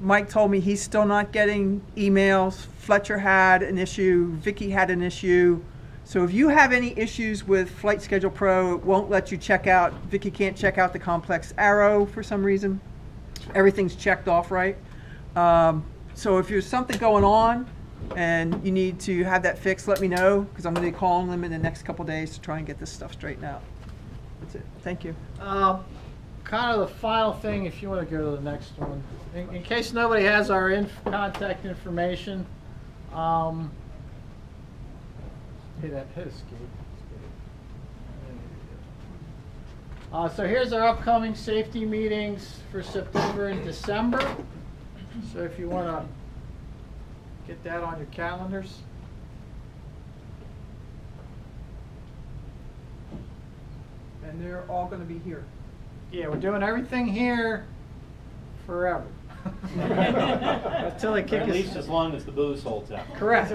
Mike told me he's still not getting emails. Fletcher had an issue. Vicky had an issue. So if you have any issues with Flight Schedule Pro, it won't let you check out. Vicky can't check out the complex arrow for some reason. Everything's checked off right. So if there's something going on and you need to have that fixed, let me know, because I'm going to be calling them in the next couple days to try and get this stuff straightened out. That's it. Thank you. Kind of the final thing, if you want to go to the next one, in case nobody has our contact information, hit escape. So here's our upcoming safety meetings for September and December. So if you want to get that on your calendars. And they're all going to be here. Yeah, we're doing everything here forever. Until they Or kick at us. least as long as the booze holds out. Correct.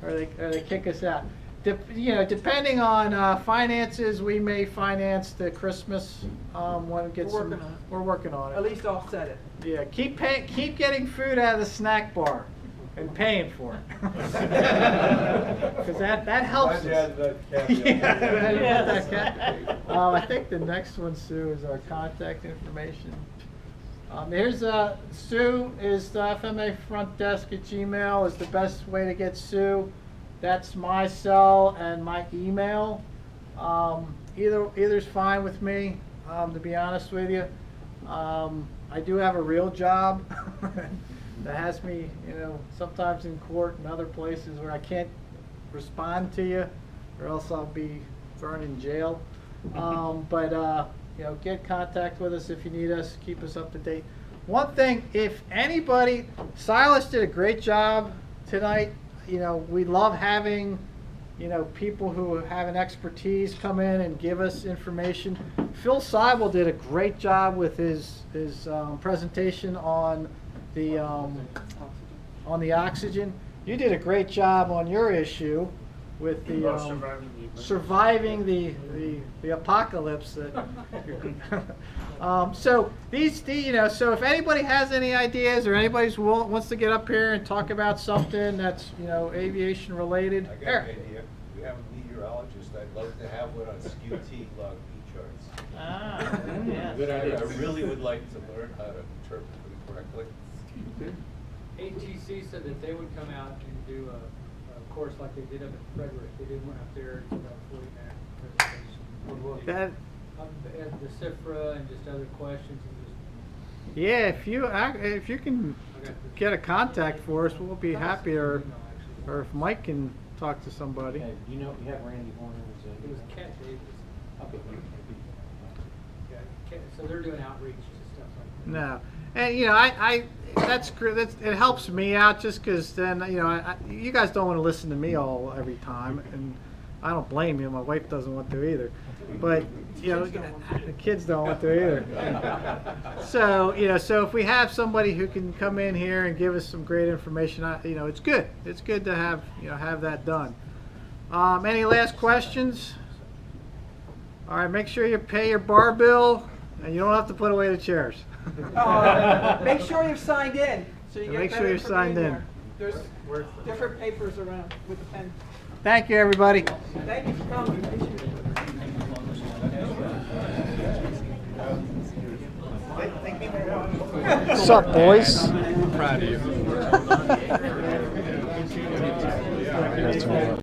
or they kick us out. Depending on finances, we may finance the Christmas when it gets. We're working on it. We're working on it. At least offset it. Yeah, keep getting food out of the snack bar and paying for it. Because that helps us. I think the next one, Sue, is our contact information. Here's Sue is the FMA front desk at Gmail is the best way to get Sue. That's my cell and my email. Either's fine with me, to be honest with you. I do have a real job that has me, sometimes in court and other places where I can't respond to you, or else I'll be thrown in jail. Get in contact with us if you need us. Keep us up to date. One thing, if anybody, Silas did a great job tonight. We love having, people who have an expertise come in and give us information. Phil Seibel did a great job with his presentation on the oxygen. You did a great job on your issue with the surviving the apocalypse. So so if anybody has any ideas or anybody wants to get up here and talk about something that's aviation related. I got an idea. We have a meteorologist. I'd love to have one on SQT log B charts. Yeah. Good idea. I really would like to learn how to interpret them correctly. ATC said that they would come out and do a course like they did up in Frederick. They did one up there. It's about a 40-minute presentation. At the CIFRA and just other questions. And just, yeah, if you can get a contact for us, we'll be happy. Or if Mike can talk to somebody. Okay, you have Randy Horner's. It was Cat Davis. Okay. Yeah, so they're doing outreach and stuff like that. No, and that's great. It helps me out just because then you guys don't want to listen to me every time, and I don't blame you. My wife doesn't want to either, but the kids don't want to either. So so if we have somebody who can come in here and give us some great information, it's good. It's good to have have that done. Any last questions? All right, make sure you pay your bar bill, and you don't have to put away the chairs. Make sure you're signed in. So you get make sure better you're signed in. There's different papers around with the pen. Thank you, everybody. Thank you for coming. What's up, boys? Proud of you.